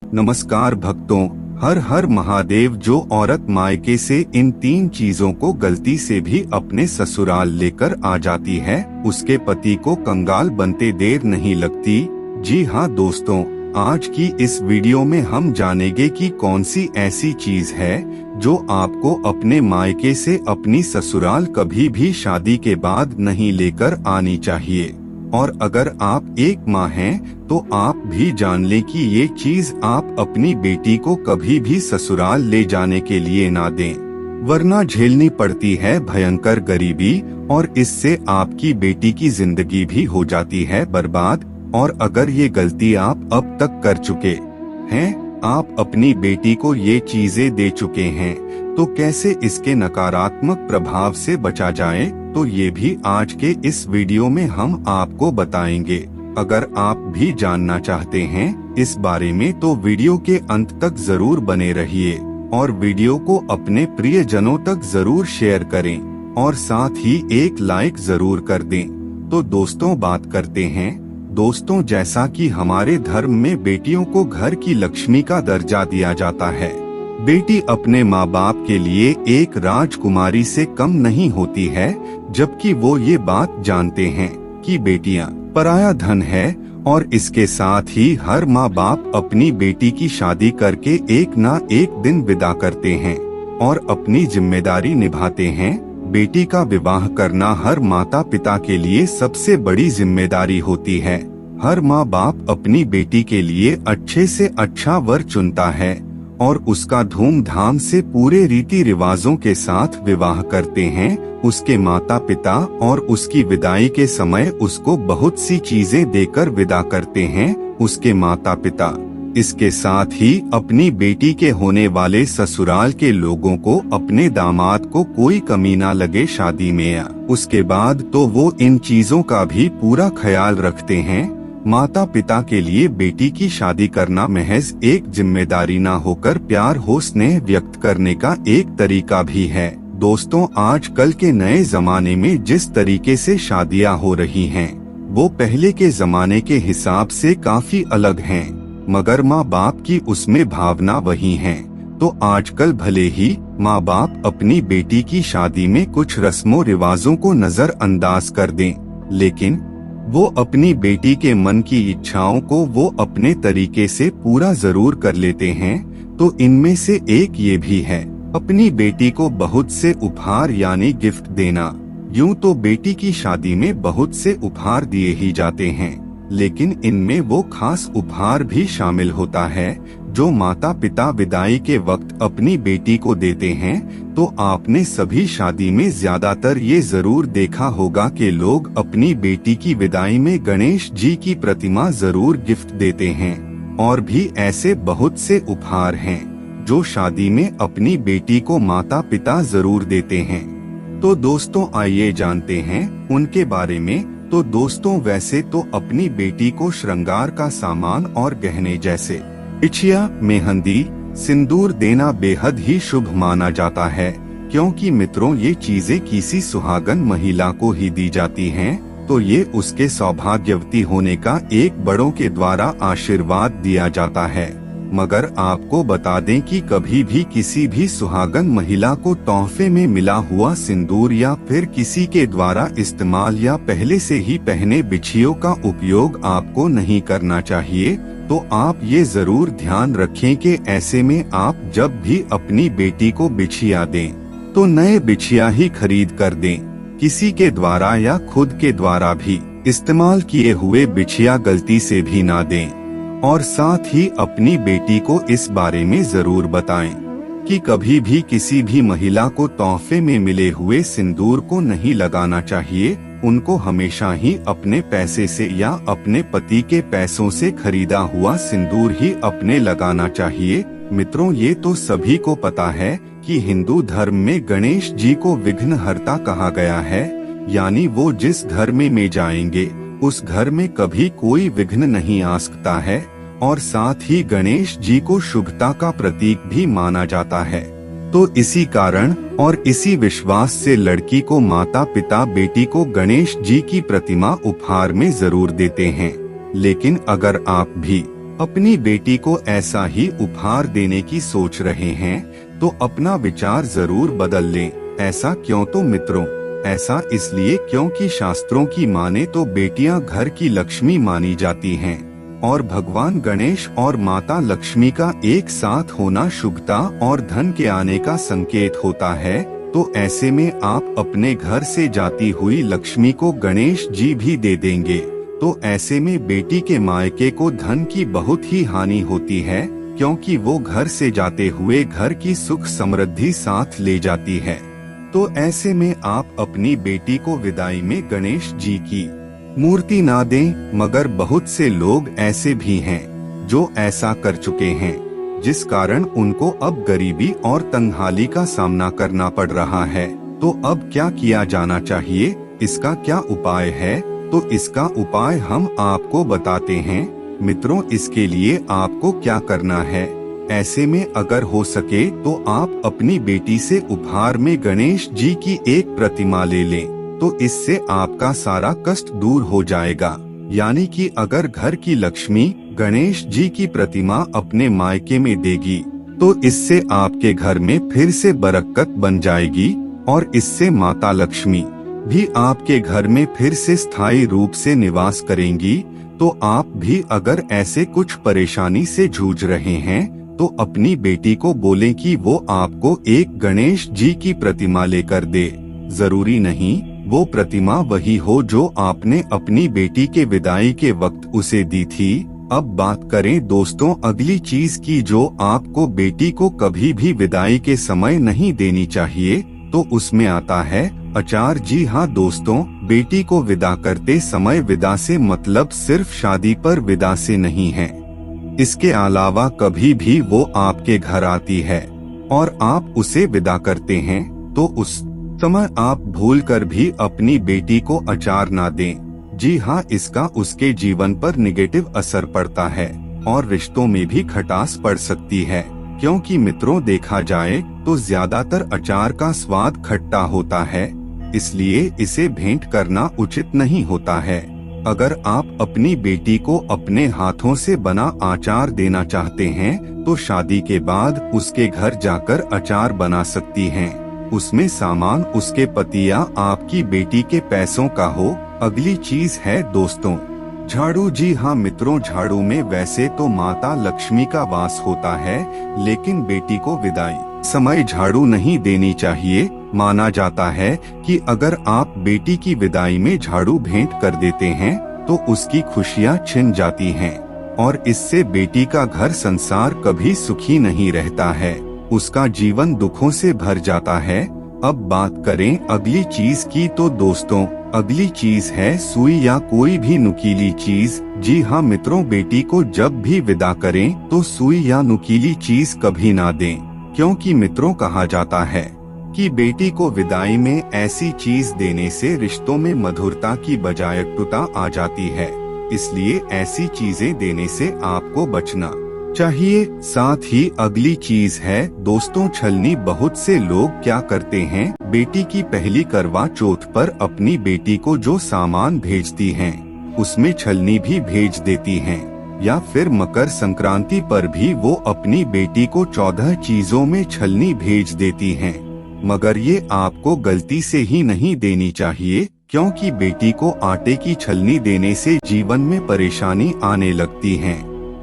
नमस्कार भक्तों, हर हर महादेव। जो औरत मायके से इन 3 चीजों को गलती से भी अपने ससुराल लेकर आ जाती है, उसके पति को कंगाल बनते देर नहीं लगती। जी हाँ दोस्तों, आज की इस वीडियो में हम जानेंगे कि कौन सी ऐसी चीज है जो आपको अपने मायके से अपनी ससुराल कभी भी शादी के बाद नहीं लेकर आनी चाहिए। और अगर आप एक माँ हैं, तो आप भी जान लें कि ये चीज आप अपनी बेटी को कभी भी ससुराल ले जाने के लिए ना दें, वरना झेलनी पड़ती है भयंकर गरीबी और इससे आपकी बेटी की जिंदगी भी हो जाती है बर्बाद। और अगर ये गलती आप अब तक कर चुके हैं, आप अपनी बेटी को ये चीजें दे चुके हैं, तो कैसे इसके नकारात्मक प्रभाव से बचा जाए, तो ये भी आज के इस वीडियो में हम आपको बताएंगे। अगर आप भी जानना चाहते हैं इस बारे में, तो वीडियो के अंत तक जरूर बने रहिए और वीडियो को अपने प्रियजनों तक जरूर शेयर करें और साथ ही एक लाइक जरूर कर दें। तो दोस्तों, बात करते हैं। दोस्तों, जैसा कि हमारे धर्म में बेटियों को घर की लक्ष्मी का दर्जा दिया जाता है, बेटी अपने माँ बाप के लिए एक राजकुमारी से कम नहीं होती है, जबकि वो ये बात जानते हैं कि बेटियाँ पराया धन है। और इसके साथ ही हर माँ बाप अपनी बेटी की शादी करके एक ना एक दिन विदा करते हैं और अपनी जिम्मेदारी निभाते हैं। बेटी का विवाह करना हर माता पिता के लिए सबसे बड़ी जिम्मेदारी होती है। हर माँ बाप अपनी बेटी के लिए अच्छे से अच्छा वर चुनता है और उसका धूमधाम से पूरे रीति रिवाजों के साथ विवाह करते हैं। उसके माता पिता और उसकी विदाई के समय उसको बहुत सी चीजें देकर विदा करते हैं उसके माता पिता। इसके साथ ही अपनी बेटी के होने वाले ससुराल के लोगों को अपने दामाद को कोई कमी ना लगे शादी में या उसके बाद, तो वो इन चीजों का भी पूरा ख्याल रखते हैं। माता पिता के लिए बेटी की शादी करना महज एक जिम्मेदारी ना होकर प्यार हो स्नेह व्यक्त करने का एक तरीका भी है। दोस्तों, आजकल के नए जमाने में जिस तरीके से शादियां हो रही हैं, वो पहले के जमाने के हिसाब से काफी अलग हैं, मगर माँ बाप की उसमें भावना वही है। तो आजकल भले ही माँ बाप अपनी बेटी की शादी में कुछ रस्मों रिवाजों को नजरअंदाज कर दें, लेकिन वो अपनी बेटी के मन की इच्छाओं को वो अपने तरीके से पूरा जरूर कर लेते हैं। तो इनमें से एक ये भी है अपनी बेटी को बहुत से उपहार यानी गिफ्ट देना। यूं तो बेटी की शादी में बहुत से उपहार दिए ही जाते हैं, लेकिन इनमें वो खास उपहार भी शामिल होता है जो माता पिता विदाई के वक्त अपनी बेटी को देते हैं। तो आपने सभी शादी में ज्यादातर ये जरूर देखा होगा कि लोग अपनी बेटी की विदाई में गणेश जी की प्रतिमा जरूर गिफ्ट देते हैं। और भी ऐसे बहुत से उपहार हैं जो शादी में अपनी बेटी को माता पिता जरूर देते हैं। तो दोस्तों, आइए जानते हैं उनके बारे में। तो दोस्तों, वैसे तो अपनी बेटी को श्रृंगार का सामान और गहने जैसे बिछिया, मेहंदी, सिंदूर देना बेहद ही शुभ माना जाता है, क्योंकि मित्रों ये चीजें किसी सुहागन महिला को ही दी जाती हैं, तो ये उसके सौभाग्यवती होने का एक बड़ों के द्वारा आशीर्वाद दिया जाता है। मगर आपको बता दें कि कभी भी किसी भी सुहागन महिला को तोहफे में मिला हुआ सिंदूर या फिर किसी के द्वारा इस्तेमाल या पहले से ही पहने बिछियों का उपयोग आपको नहीं करना चाहिए। तो आप ये जरूर ध्यान रखें कि ऐसे में आप जब भी अपनी बेटी को बिछिया दें, तो नए बिछिया ही खरीद कर दें। किसी के द्वारा या खुद के द्वारा भी इस्तेमाल किए हुए बिछिया गलती से भी ना दें। और साथ ही अपनी बेटी को इस बारे में जरूर बताएं कि कभी भी किसी भी महिला को तोहफे में मिले हुए सिंदूर को नहीं लगाना चाहिए। उनको हमेशा ही अपने पैसे से या अपने पति के पैसों से खरीदा हुआ सिंदूर ही अपने लगाना चाहिए। मित्रों, ये तो सभी को पता है कि हिंदू धर्म में गणेश जी को विघ्नहर्ता कहा गया है, यानी वो जिस घर में जाएंगे उस घर में कभी कोई विघ्न नहीं आ सकता है। और साथ ही गणेश जी को शुभता का प्रतीक भी माना जाता है। तो इसी कारण और इसी विश्वास से लड़की को माता पिता बेटी को गणेश जी की प्रतिमा उपहार में जरूर देते हैं। लेकिन अगर आप भी अपनी बेटी को ऐसा ही उपहार देने की सोच रहे हैं तो अपना विचार जरूर बदल लें। ऐसा क्यों? तो मित्रों, ऐसा इसलिए क्योंकि शास्त्रों की माने तो बेटियां घर की लक्ष्मी मानी जाती हैं और भगवान गणेश और माता लक्ष्मी का एक साथ होना शुभता और धन के आने का संकेत होता है। तो ऐसे में आप अपने घर से जाती हुई लक्ष्मी को गणेश जी भी दे देंगे तो ऐसे में बेटी के मायके को धन की बहुत ही हानि होती है, क्योंकि वो घर से जाते हुए घर की सुख समृद्धि साथ ले जाती है। तो ऐसे में आप अपनी बेटी को विदाई में गणेश जी की मूर्ति ना दें, मगर बहुत से लोग ऐसे भी हैं जो ऐसा कर चुके हैं, जिस कारण उनको अब गरीबी और तंगहाली का सामना करना पड़ रहा है। तो अब क्या किया जाना चाहिए, इसका क्या उपाय है? तो इसका उपाय हम आपको बताते हैं। मित्रों, इसके लिए आपको क्या करना है? ऐसे में अगर हो सके तो आप अपनी बेटी से उपहार में गणेश जी की एक प्रतिमा ले लें, तो इससे आपका सारा कष्ट दूर हो जाएगा। यानी कि अगर घर की लक्ष्मी गणेश जी की प्रतिमा अपने मायके में देगी तो इससे आपके घर में फिर से बरकत बन जाएगी और इससे माता लक्ष्मी भी आपके घर में फिर से स्थायी रूप से निवास करेंगी। तो आप भी अगर ऐसे कुछ परेशानी से जूझ रहे हैं तो अपनी बेटी को बोलें कि वो आपको एक गणेश जी की प्रतिमा लेकर दे। जरूरी नहीं वो प्रतिमा वही हो जो आपने अपनी बेटी के विदाई के वक्त उसे दी थी। अब बात करें दोस्तों अगली चीज की जो आपको बेटी को कभी भी विदाई के समय नहीं देनी चाहिए, तो उसमें आता है अचार। जी हाँ दोस्तों, बेटी को विदा करते समय विदा से मतलब सिर्फ शादी पर विदा से नहीं है। इसके अलावा कभी भी वो आपके घर आती है और आप उसे विदा करते हैं तो उस समय आप भूलकर भी अपनी बेटी को अचार ना दें। जी हाँ, इसका उसके जीवन पर निगेटिव असर पड़ता है और रिश्तों में भी खटास पड़ सकती है, क्योंकि मित्रों देखा जाए तो ज्यादातर अचार का स्वाद खट्टा होता है, इसलिए इसे भेंट करना उचित नहीं होता है। अगर आप अपनी बेटी को अपने हाथों से बना अचार देना चाहते हैं तो शादी के बाद उसके घर जाकर अचार बना सकती हैं। उसमें सामान उसके पति या आपकी बेटी के पैसों का हो। अगली चीज है दोस्तों झाड़ू। जी हाँ मित्रों, झाड़ू में वैसे तो माता लक्ष्मी का वास होता है, लेकिन बेटी को विदाई समय झाड़ू नहीं देनी चाहिए। माना जाता है कि अगर आप बेटी की विदाई में झाड़ू भेंट कर देते हैं तो उसकी खुशियाँ छिन जाती हैं और इससे बेटी का घर संसार कभी सुखी नहीं रहता है, उसका जीवन दुखों से भर जाता है। अब बात करें अगली चीज की, तो दोस्तों अगली चीज है सुई या कोई भी नुकीली चीज। जी हाँ मित्रों, बेटी को जब भी विदा करें तो सुई या नुकीली चीज कभी ना दें, क्योंकि मित्रों कहा जाता है कि बेटी को विदाई में ऐसी चीज देने से रिश्तों में मधुरता की बजाय कटुता आ जाती है। इसलिए ऐसी चीजें देने से आपको बचना चाहिए। साथ ही अगली चीज है दोस्तों छलनी। बहुत से लोग क्या करते हैं, बेटी की पहली करवा चौथ पर अपनी बेटी को जो सामान भेजती हैं, उसमें छलनी भी भेज देती हैं, या फिर मकर संक्रांति पर भी वो अपनी बेटी को 14 चीजों में छलनी भेज देती हैं। मगर ये आपको गलती से ही नहीं देनी चाहिए, क्योंकि बेटी को आटे की छलनी देने से जीवन में परेशानी आने लगती है।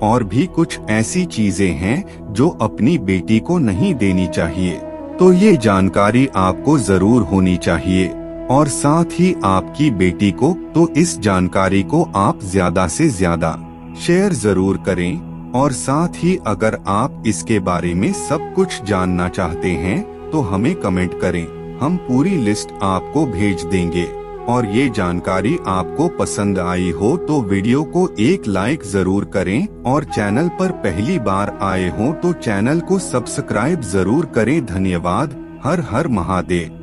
और भी कुछ ऐसी चीजें हैं जो अपनी बेटी को नहीं देनी चाहिए। तो ये जानकारी आपको जरूर होनी चाहिए और साथ ही आपकी बेटी को तो इस जानकारी को आप ज्यादा से ज्यादा शेयर जरूर करें। और साथ ही अगर आप इसके बारे में सब कुछ जानना चाहते हैं तो हमें कमेंट करें, हम पूरी लिस्ट आपको भेज देंगे। और ये जानकारी आपको पसंद आई हो तो वीडियो को एक लाइक जरूर करें और चैनल पर पहली बार आए हो तो चैनल को सब्सक्राइब जरूर करें। धन्यवाद। हर हर महादेव।